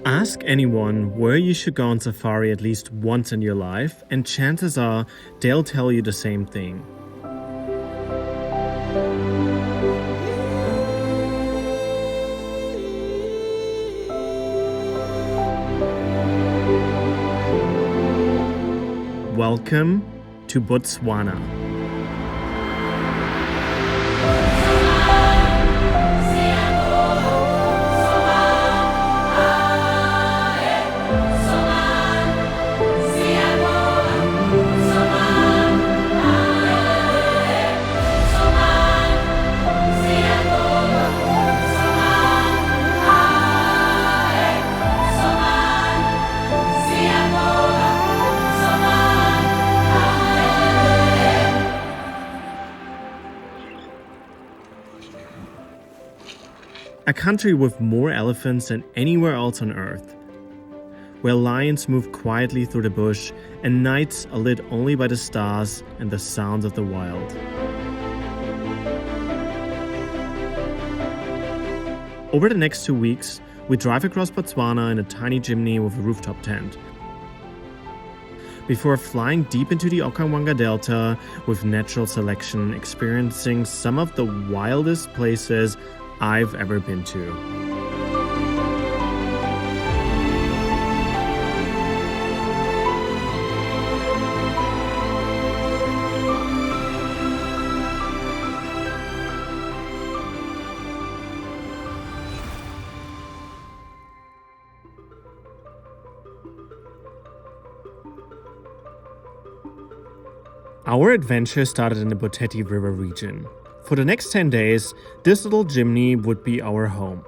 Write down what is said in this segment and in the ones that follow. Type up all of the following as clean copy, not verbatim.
Ask anyone where you should go on safari at least once in your life, and chances are they'll tell you the same thing. Welcome to Botswana. A country with more elephants than anywhere else on Earth, where lions move quietly through the bush and nights are lit only by the stars and the sounds of the wild. Over the next 2 weeks, we drive across Botswana in a tiny chimney with a rooftop tent, before flying deep into the Okavango Delta with natural selection, experiencing some of the wildest places I've ever been to. Our adventure started in the Boteti River region. For the next 10 days, this little chimney would be our home.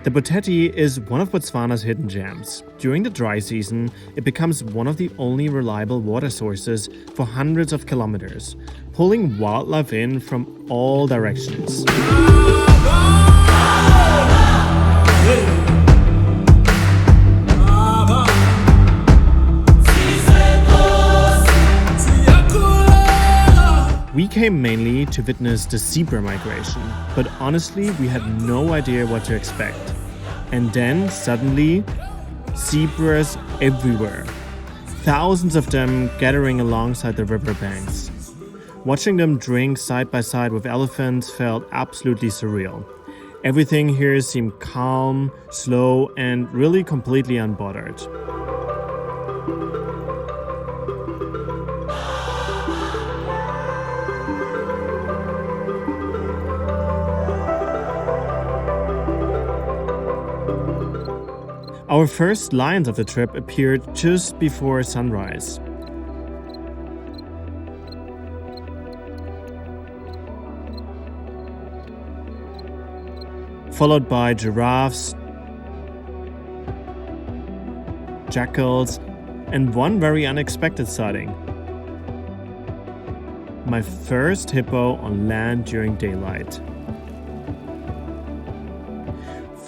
The Boteti is one of Botswana's hidden gems. During the dry season, it becomes one of the only reliable water sources for hundreds of kilometers, pulling wildlife in from all directions. We came mainly to witness the zebra migration, but honestly, we had no idea what to expect. And then, suddenly, zebras everywhere. Thousands of them gathering alongside the riverbanks. Watching them drink side by side with elephants felt absolutely surreal. Everything here seemed calm, slow, and really completely unbothered. Our first lions of the trip appeared just before sunrise. Followed by giraffes, jackals, and one very unexpected sighting. My first hippo on land during daylight.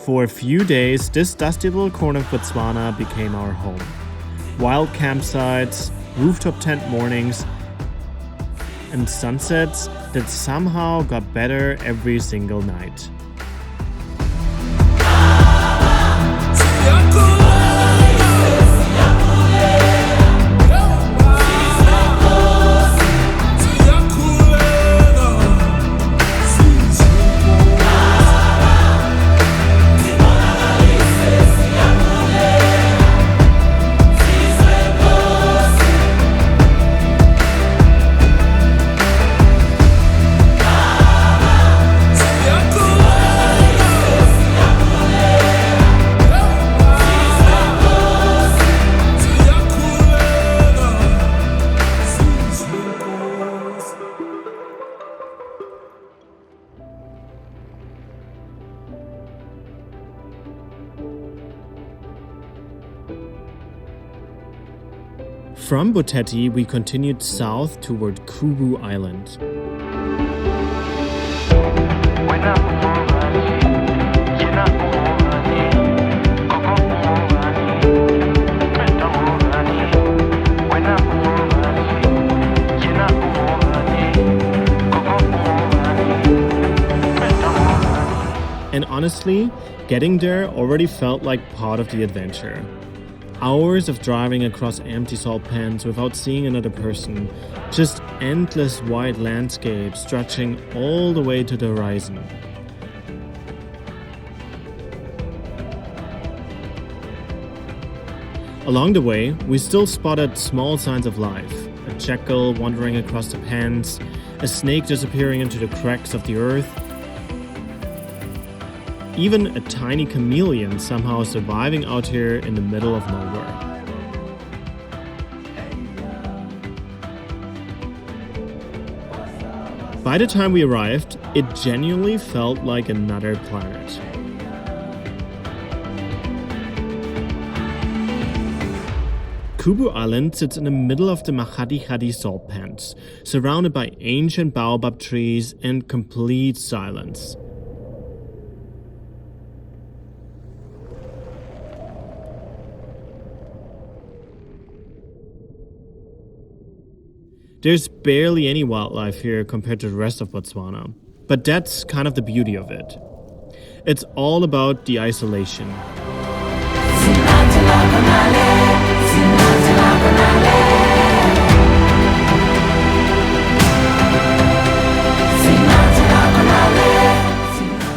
For a few days, this dusty little corner of Botswana became our home. Wild campsites, rooftop tent mornings, and sunsets that somehow got better every single night. From Boteti, we continued south toward Kubu Island. And honestly, getting there already felt like part of the adventure. Hours of driving across empty salt pans without seeing another person, just endless wide landscapes stretching all the way to the horizon. Along the way, we still spotted small signs of life. A jackal wandering across the pans, a snake disappearing into the cracks of the earth, even a tiny chameleon somehow surviving out here in the middle of nowhere. By the time we arrived, it genuinely felt like another planet. Kubu Island sits in the middle of the Khadi salt pans, surrounded by ancient baobab trees and complete silence. There's barely any wildlife here compared to the rest of Botswana, but that's kind of the beauty of it. It's all about the isolation.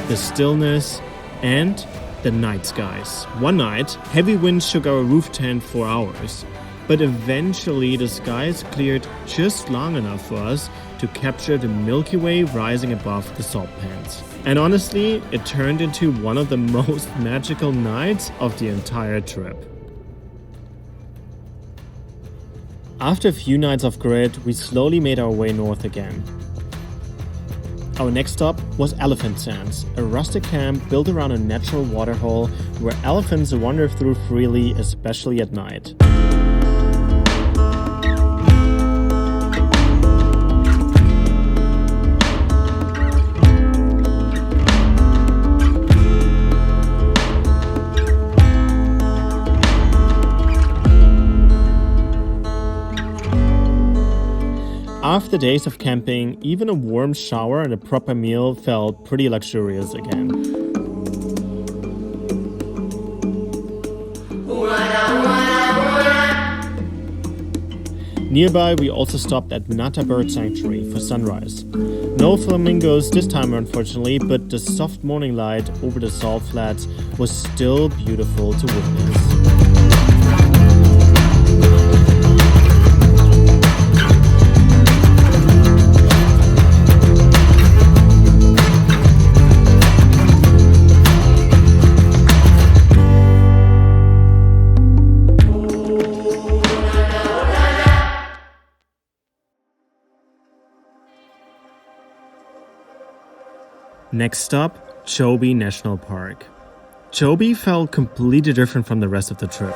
The stillness and the night skies. One night, heavy winds shook our roof tent for hours. But eventually the skies cleared just long enough for us to capture the Milky Way rising above the salt pans. And honestly, it turned into one of the most magical nights of the entire trip. After a few nights off grid, we slowly made our way north again. Our next stop was Elephant Sands, a rustic camp built around a natural waterhole where elephants wander through freely, especially at night. After days of camping, even a warm shower and a proper meal felt pretty luxurious again. Nearby, we also stopped at Nata Bird Sanctuary for sunrise. No flamingos this time, unfortunately, but the soft morning light over the salt flats was still beautiful to witness. Next stop, Chobe National Park. Chobe felt completely different from the rest of the trip.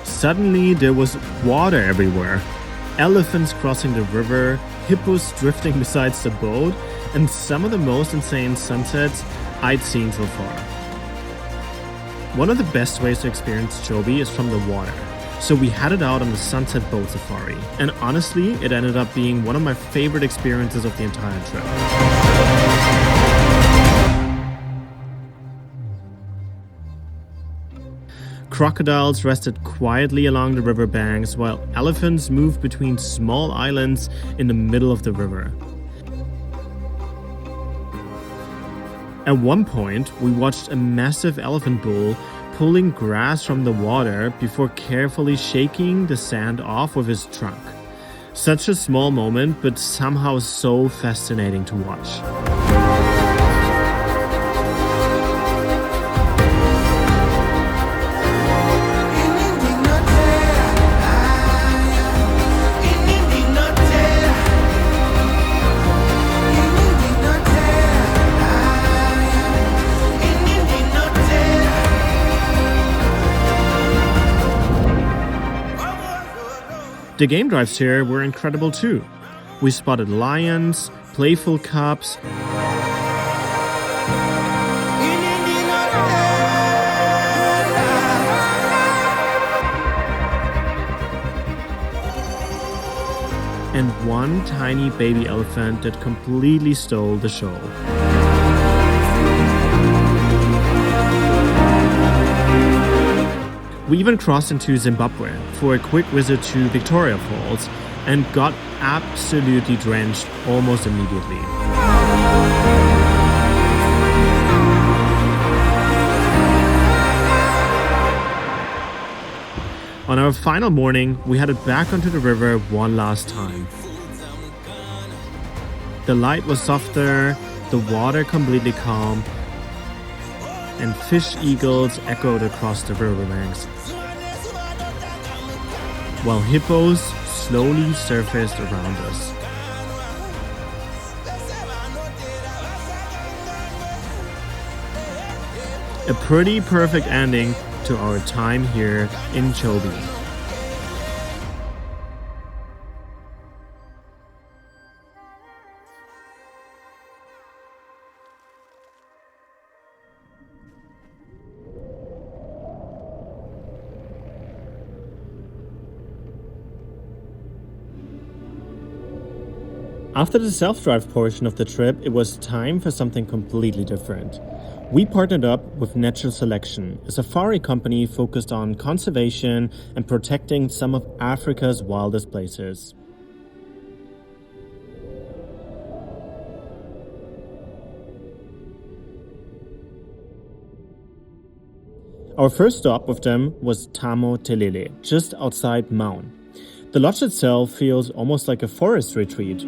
Suddenly, there was water everywhere. Elephants crossing the river, hippos drifting beside the boat, and some of the most insane sunsets I'd seen so far. One of the best ways to experience Chobe is from the water, so we headed out on the sunset boat safari, and honestly, it ended up being one of my favorite experiences of the entire trip. Crocodiles rested quietly along the riverbanks while elephants moved between small islands in the middle of the river. At one point, we watched a massive elephant bull pulling grass from the water before carefully shaking the sand off with his trunk. Such a small moment, but somehow so fascinating to watch. The game drives here were incredible too. We spotted lions, playful cubs, and one tiny baby elephant that completely stole the show. We even crossed into Zimbabwe for a quick visit to Victoria Falls and got absolutely drenched almost immediately. On our final morning, we headed back onto the river one last time. The light was softer, the water completely calm, and fish eagles echoed across the riverbanks, while hippos slowly surfaced around us. A pretty perfect ending to our time here in Chobe. After the self-drive portion of the trip, it was time for something completely different. We partnered up with Natural Selection, a safari company focused on conservation and protecting some of Africa's wildest places. Our first stop with them was Thamo Telele, just outside Maun. The lodge itself feels almost like a forest retreat.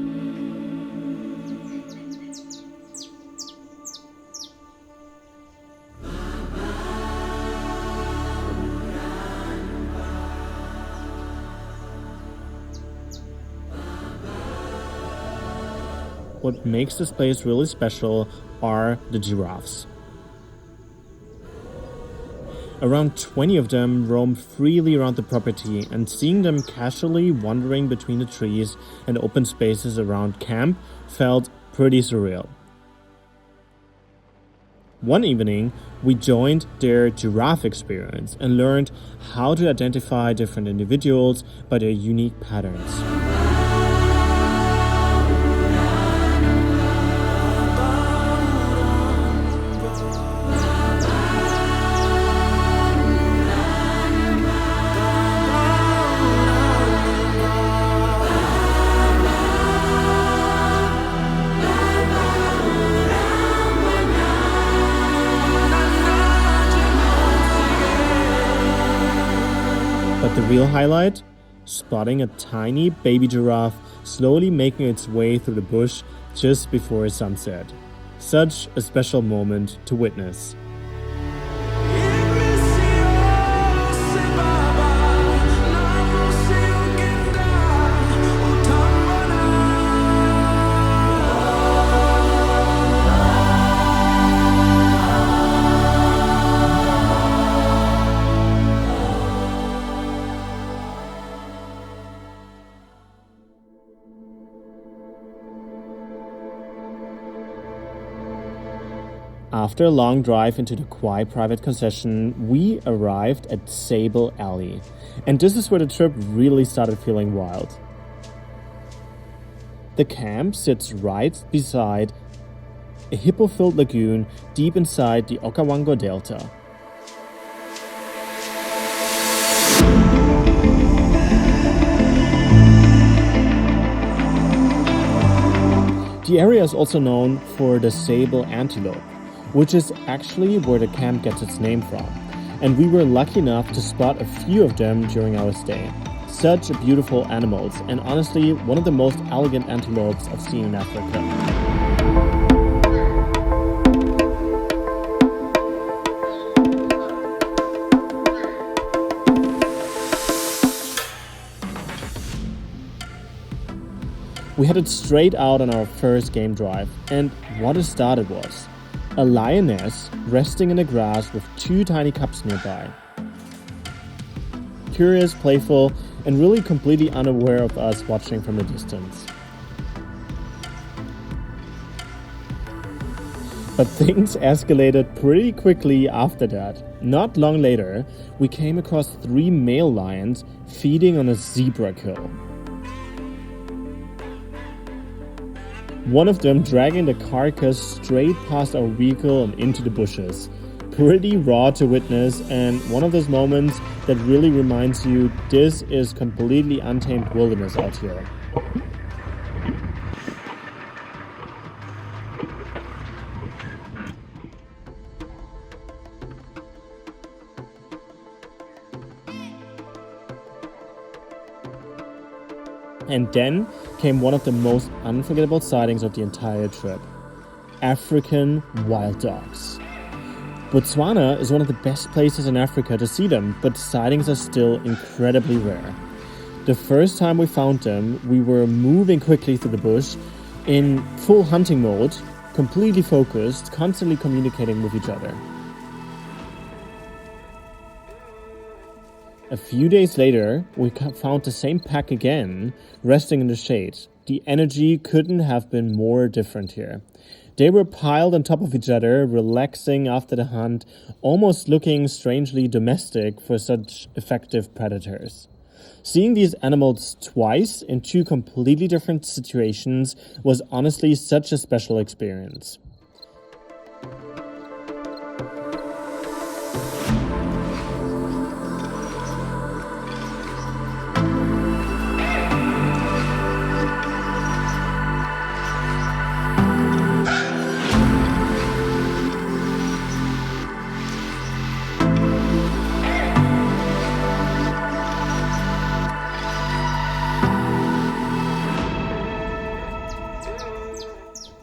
What makes this place really special are the giraffes. Around 20 of them roam freely around the property, and seeing them casually wandering between the trees and open spaces around camp felt pretty surreal. One evening, we joined their giraffe experience and learned how to identify different individuals by their unique patterns. But the real highlight? Spotting a tiny baby giraffe slowly making its way through the bush just before sunset. Such a special moment to witness. After a long drive into the Khwai private concession, we arrived at Sable Alley. And this is where the trip really started feeling wild. The camp sits right beside a hippo-filled lagoon deep inside the Okavango Delta. The area is also known for the Sable antelope, which is actually where the camp gets its name from. And we were lucky enough to spot a few of them during our stay. Such beautiful animals, and honestly, one of the most elegant antelopes I've seen in Africa. We headed straight out on our first game drive, and what a start it was. A lioness resting in the grass with two tiny cubs nearby. Curious, playful, and really completely unaware of us watching from a distance. But things escalated pretty quickly after that. Not long later, we came across 3 male lions feeding on a zebra kill. One of them dragging the carcass straight past our vehicle and into the bushes. Pretty raw to witness, and one of those moments that really reminds you this is completely untamed wilderness out here. And then came one of the most unforgettable sightings of the entire trip. African wild dogs. Botswana is one of the best places in Africa to see them, but sightings are still incredibly rare. The first time we found them, we were moving quickly through the bush in full hunting mode, completely focused, constantly communicating with each other. A few days later, we found the same pack again, resting in the shade. The energy couldn't have been more different here. They were piled on top of each other, relaxing after the hunt, almost looking strangely domestic for such effective predators. Seeing these animals twice in 2 completely different situations was honestly such a special experience.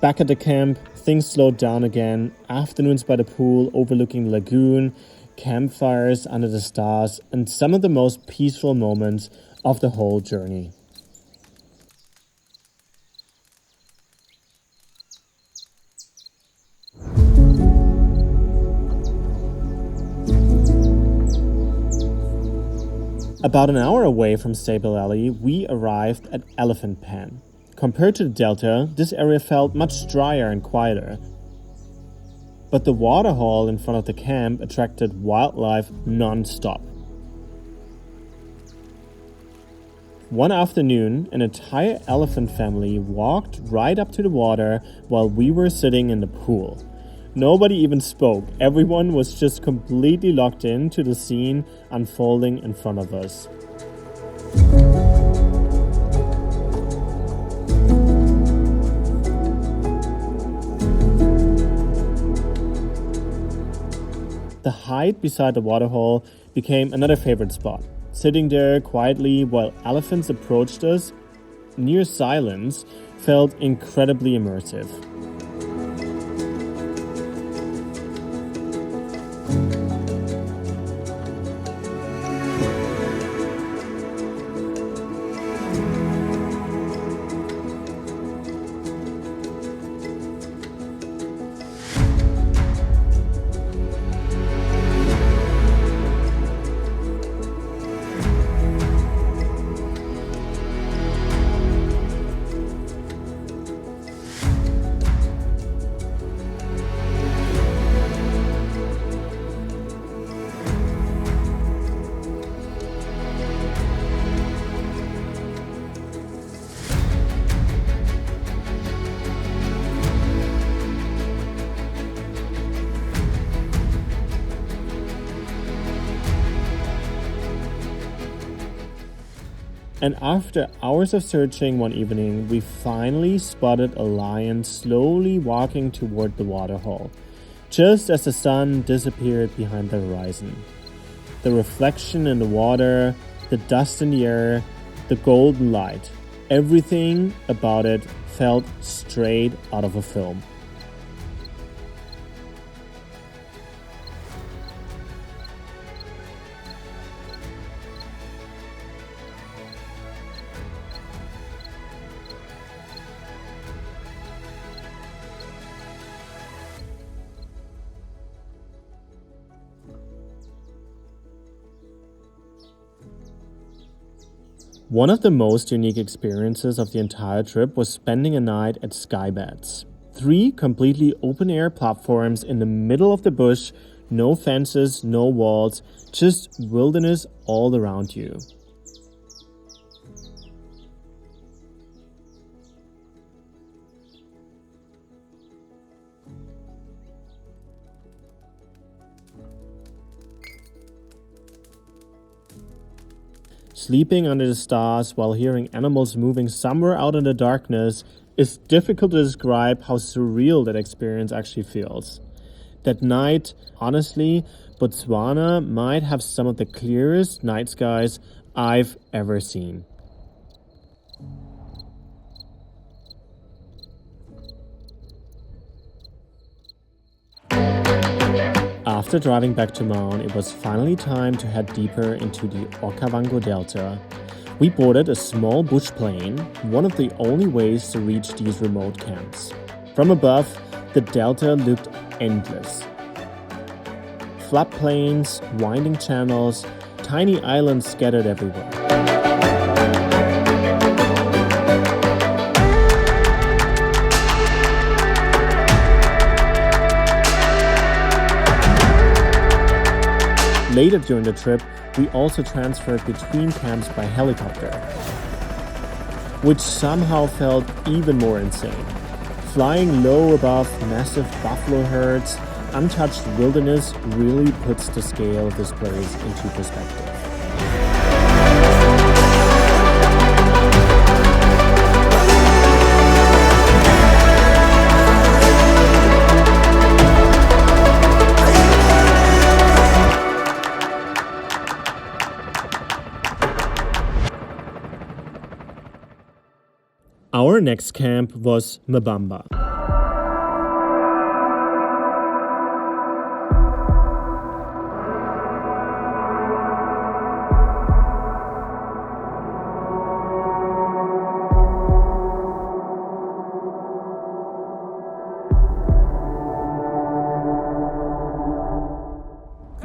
Back at the camp, things slowed down again. Afternoons by the pool overlooking the lagoon, campfires under the stars, and some of the most peaceful moments of the whole journey. About an hour away from Sable, we arrived at Elephant Pan. Compared to the delta, this area felt much drier and quieter. But the waterhole in front of the camp attracted wildlife non-stop. One afternoon, an entire elephant family walked right up to the water while we were sitting in the pool. Nobody even spoke. Everyone was just completely locked into the scene unfolding in front of us. The height beside the waterhole became another favorite spot. Sitting there quietly while elephants approached us, near silence, felt incredibly immersive. And after hours of searching one evening, we finally spotted a lion slowly walking toward the waterhole, just as the sun disappeared behind the horizon. The reflection in the water, the dust in the air, the golden light, everything about it felt straight out of a film. One of the most unique experiences of the entire trip was spending a night at Skybeds. 3 completely open-air platforms in the middle of the bush, no fences, no walls, just wilderness all around you. Sleeping under the stars while hearing animals moving somewhere out in the darkness is difficult to describe how surreal that experience actually feels. That night, honestly, Botswana might have some of the clearest night skies I've ever seen. After driving back to Maun, it was finally time to head deeper into the Okavango Delta. We boarded a small bush plane, one of the only ways to reach these remote camps. From above, the delta looked endless. Flat plains, winding channels, tiny islands scattered everywhere. Later during the trip, we also transferred between camps by helicopter, which somehow felt even more insane. Flying low above massive buffalo herds, untouched wilderness really puts the scale of this place into perspective. Our next camp was Mbamba.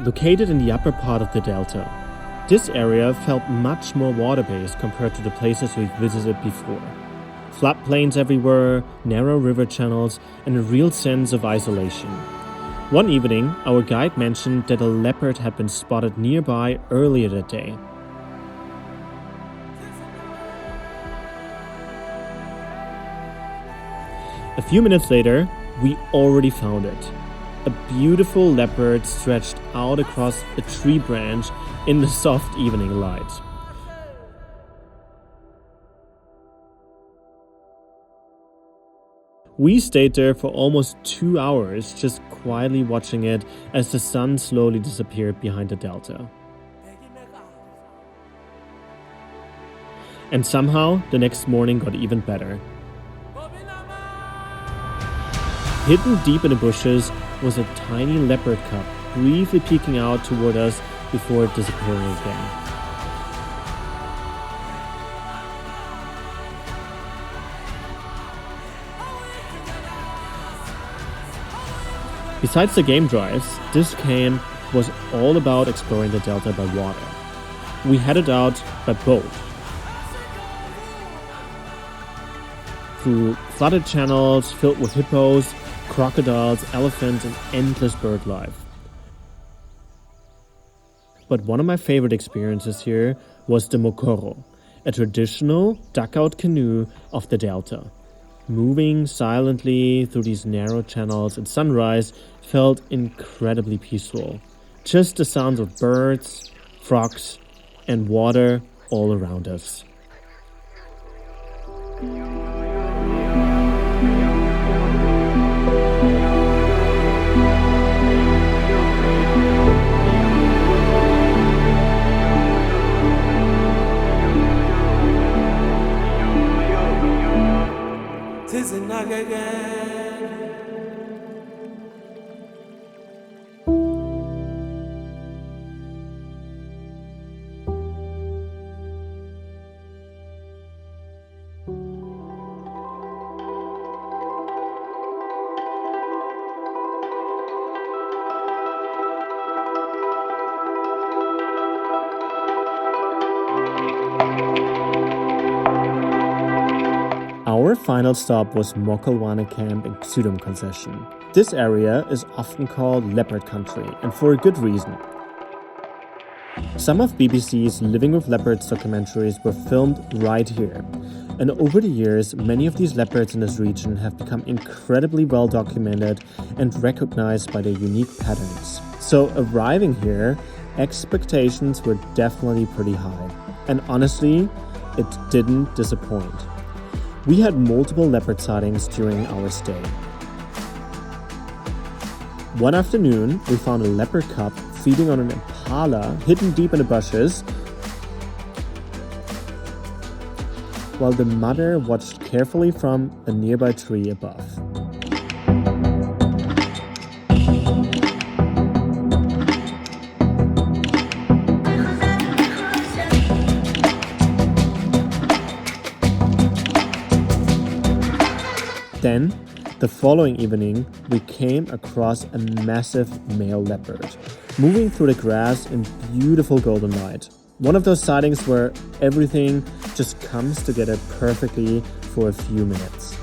Located in the upper part of the delta, this area felt much more water-based compared to the places we've visited before. Flat plains everywhere, narrow river channels, and a real sense of isolation. One evening, our guide mentioned that a leopard had been spotted nearby earlier that day. A few minutes later, we already found it. A beautiful leopard stretched out across a tree branch in the soft evening light. We stayed there for almost 2 hours, just quietly watching it as the sun slowly disappeared behind the delta. And somehow, the next morning got even better. Hidden deep in the bushes was a tiny leopard cub, briefly peeking out toward us before disappearing again. Besides the game drives, this camp was all about exploring the delta by water. We headed out by boat, through flooded channels filled with hippos, crocodiles, elephants, and endless bird life. But one of my favorite experiences here was the Mokoro, a traditional dugout canoe of the delta. Moving silently through these narrow channels at sunrise felt incredibly peaceful. Just the sounds of birds, frogs, and water all around us. final stop was Mokolwane camp in Sudum concession. This area is often called leopard country, and for a good reason. Some of BBC's Living with Leopards documentaries were filmed right here. And over the years, many of these leopards in this region have become incredibly well documented and recognized by their unique patterns. So arriving here, expectations were definitely pretty high. And honestly, it didn't disappoint. We had multiple leopard sightings during our stay. One afternoon, we found a leopard cub feeding on an impala hidden deep in the bushes, while the mother watched carefully from a nearby tree above. Then, the following evening, we came across a massive male leopard, moving through the grass in beautiful golden light. One of those sightings where everything just comes together perfectly for a few minutes.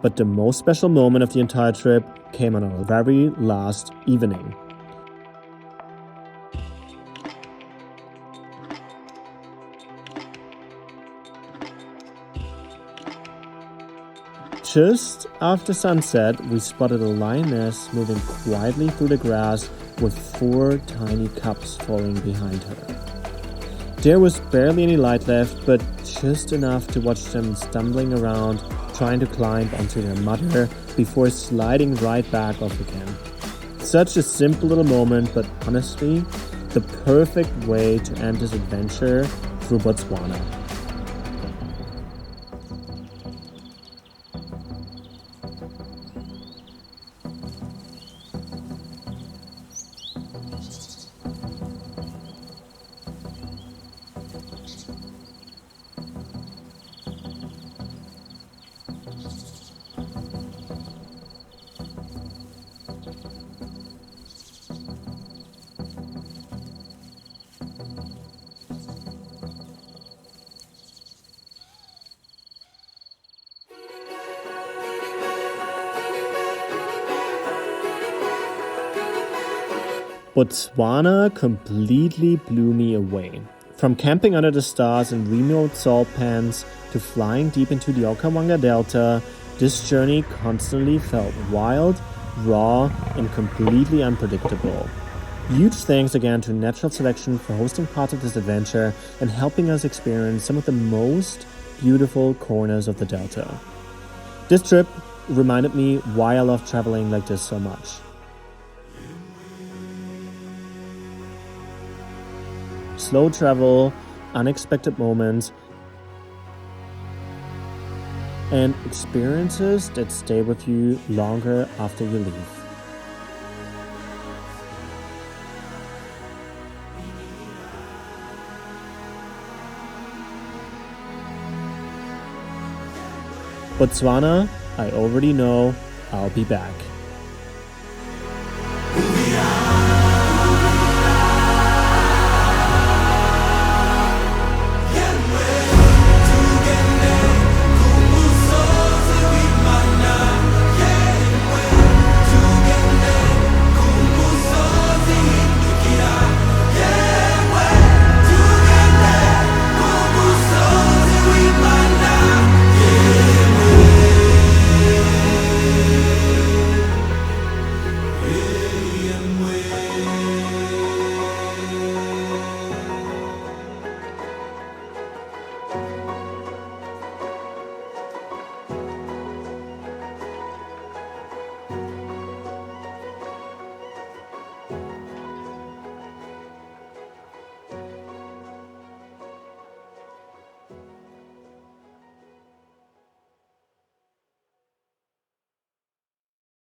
But the most special moment of the entire trip came on our very last evening. Just after sunset, we spotted a lioness moving quietly through the grass with 4 tiny cubs following behind her. There was barely any light left, but just enough to watch them stumbling around, trying to climb onto their mother before sliding right back off again. Such a simple little moment, but honestly, the perfect way to end this adventure through Botswana. Botswana completely blew me away. From camping under the stars in remote salt pans to flying deep into the Okavango Delta, this journey constantly felt wild, raw, and completely unpredictable. Huge thanks again to Natural Selection for hosting parts of this adventure and helping us experience some of the most beautiful corners of the Delta. This trip reminded me why I love traveling like this so much. Slow travel, unexpected moments, and experiences that stay with you longer after you leave. Botswana, I already know I'll be back.